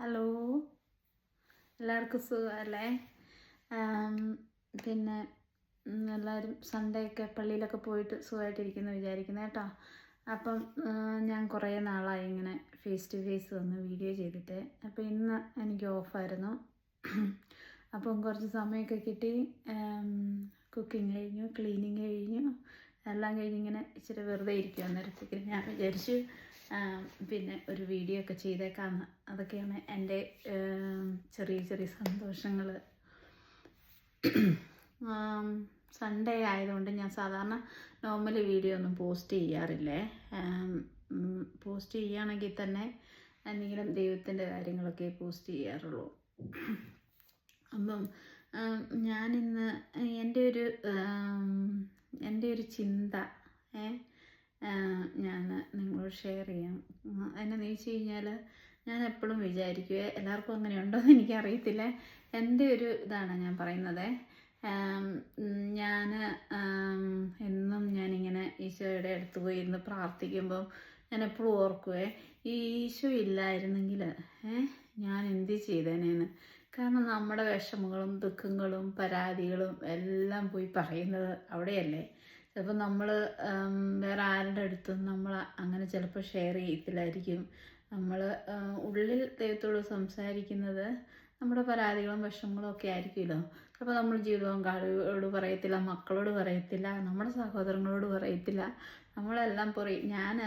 Hello, എല്ലാവർക്കും സുഖമല്ലേ? പിന്നെ എല്ലാവരും സൺഡേ ഒക്കെ പള്ളിയിലൊക്കെ പോയിട്ട് സുഖമായിട്ടിരിക്കുന്നു വിചാരിക്കുന്നു കേട്ടോ. അപ്പം ഞാൻ കുറേ നാളായി ഇങ്ങനെ ഫേസ് ടു ഫേസ് വന്ന് വീഡിയോ ചെയ്തിട്ട്. അപ്പോൾ ഇന്ന് എനിക്ക് ഓഫായിരുന്നു. അപ്പം കുറച്ച് സമയമൊക്കെ കിട്ടി. കുക്കിംഗ് കഴിഞ്ഞു, ക്ലീനിങ് കഴിഞ്ഞു, എല്ലാം കഴിഞ്ഞിങ്ങനെ ഇച്ചിരി വെറുതെ ഇരിക്കും. അന്നേരത്തേക്ക് ഞാൻ വിചാരിച്ചു പിന്നെ ഒരു വീഡിയോ ഒക്കെ ചെയ്തേക്കാമെന്ന്. അതൊക്കെയാണ് എൻ്റെ ചെറിയ ചെറിയ സന്തോഷങ്ങൾ. സൺഡേ ആയതുകൊണ്ട് ഞാൻ സാധാരണ നോർമലി വീഡിയോ ഒന്നും പോസ്റ്റ് ചെയ്യാറില്ലേ. പോസ്റ്റ് ചെയ്യുകയാണെങ്കിൽ തന്നെ എന്തെങ്കിലും ദൈവത്തിൻ്റെ കാര്യങ്ങളൊക്കെ പോസ്റ്റ് ചെയ്യാറുള്ളൂ. അപ്പം ഞാനിന്ന് എൻ്റെ ഒരു ചിന്ത ഞാൻ നിങ്ങളോട് ഷെയർ ചെയ്യാം. എന്നാന്ന് വെച്ച് കഴിഞ്ഞാൽ ഞാൻ എപ്പോഴും വിചാരിക്കുവേ, എല്ലാവർക്കും അങ്ങനെ ഉണ്ടോയെന്ന് എനിക്കറിയത്തില്ല, എൻ്റെ ഒരു ഇതാണ് ഞാൻ പറയുന്നത്. ഞാൻ എന്നും ഞാനിങ്ങനെ ഈശോയുടെ അടുത്ത് പോയി ഇരുന്ന് പ്രാർത്ഥിക്കുമ്പോൾ ഞാൻ എപ്പോഴും ഓർക്കുവേ, ഈ ഈശോ ഇല്ലായിരുന്നെങ്കിൽ ഞാൻ എന്ത് ചെയ്തേനേന്ന്. കാരണം നമ്മുടെ വിഷമങ്ങളും ദുഃഖങ്ങളും പരാതികളും എല്ലാം പോയി പറയുന്നത് അവിടെയല്ലേ. ചിലപ്പോൾ നമ്മൾ വേറെ ആരുടെ അടുത്തും നമ്മൾ അങ്ങനെ ചിലപ്പോൾ ഷെയർ ചെയ്യത്തില്ലായിരിക്കും. നമ്മൾ ഉള്ളിൽ ദൈവത്തോട് സംസാരിക്കുന്നത് നമ്മുടെ പരാതികളും വിഷമങ്ങളും ഒക്കെ ആയിരിക്കുമല്ലോ. ചിലപ്പോൾ നമ്മൾ ജീവിതപങ്കാളിയോട് പറയത്തില്ല, മക്കളോട് പറയത്തില്ല, നമ്മുടെ സഹോദരങ്ങളോട് പറയത്തില്ല, നമ്മളെല്ലാം പറയും. ഞാൻ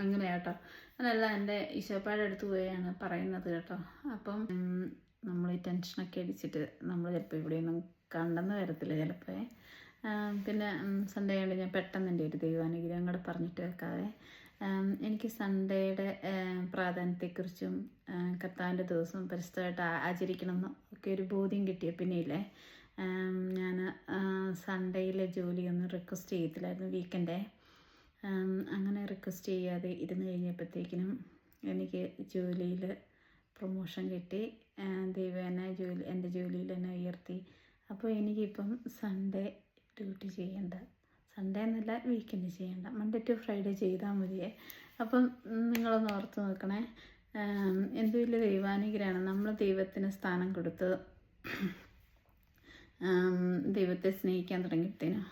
അങ്ങനെ കേട്ടോ, ഞാനെല്ലാം എൻ്റെ ഈശോപ്പായുടെ അടുത്ത് പോയാണ് പറയുന്നത് കേട്ടോ. അപ്പം നമ്മൾ ഈ ടെൻഷനൊക്കെ അടിച്ചിട്ട് നമ്മൾ ചിലപ്പോൾ ഇവിടെയൊന്നും കണ്ടെന്ന് വരത്തില്ല ചിലപ്പോൾ. പിന്നെ സൺഡേ കൊണ്ട് ഞാൻ പെട്ടെന്ന് എൻ്റെ ഒരു ദൈവാനുഗ്രഹം കൂടെ പറഞ്ഞിട്ട് വെക്കാതെ. എനിക്ക് സൺഡേയുടെ പ്രാധാന്യത്തെക്കുറിച്ചും കർത്താവിൻ്റെ ദിവസം പരിശുദ്ധമായിട്ട് ആചരിക്കണമെന്നും ഒക്കെ ഒരു ബോധ്യം കിട്ടിയ പിന്നെയില്ലേ, ഞാൻ സൺഡേയിലെ ജോലിയൊന്നും റിക്വസ്റ്റ് ചെയ്യത്തില്ലായിരുന്നു, വീക്കെൻഡേ. അങ്ങനെ റിക്വസ്റ്റ് ചെയ്യാതെ ഇരുന്ന് കഴിഞ്ഞപ്പോഴത്തേക്കിനും എനിക്ക് ജോലിയിൽ പ്രൊമോഷൻ കിട്ടി. ദൈവം എന്നെ എൻ്റെ ജോലിയിൽ എന്നെ ഉയർത്തി. അപ്പോൾ എനിക്കിപ്പം സൺഡേ ഡ്യൂട്ടി ചെയ്യേണ്ട, സൺഡേ എന്നല്ല വീക്കെൻഡ് ചെയ്യേണ്ട, മൺഡേ ടു ഫ്രൈഡേ ചെയ്താൽ മതിയേ. അപ്പം നിങ്ങളൊന്ന് ഓർത്ത് നോക്കണേ, എന്ത് വലിയ ദൈവാനുഗ്രഹമാണ്. നമ്മൾ ദൈവത്തിന് സ്ഥാനം കൊടുത്ത് ദൈവത്തെ സ്നേഹിക്കാൻ തുടങ്ങിയപ്പോഴത്തേനും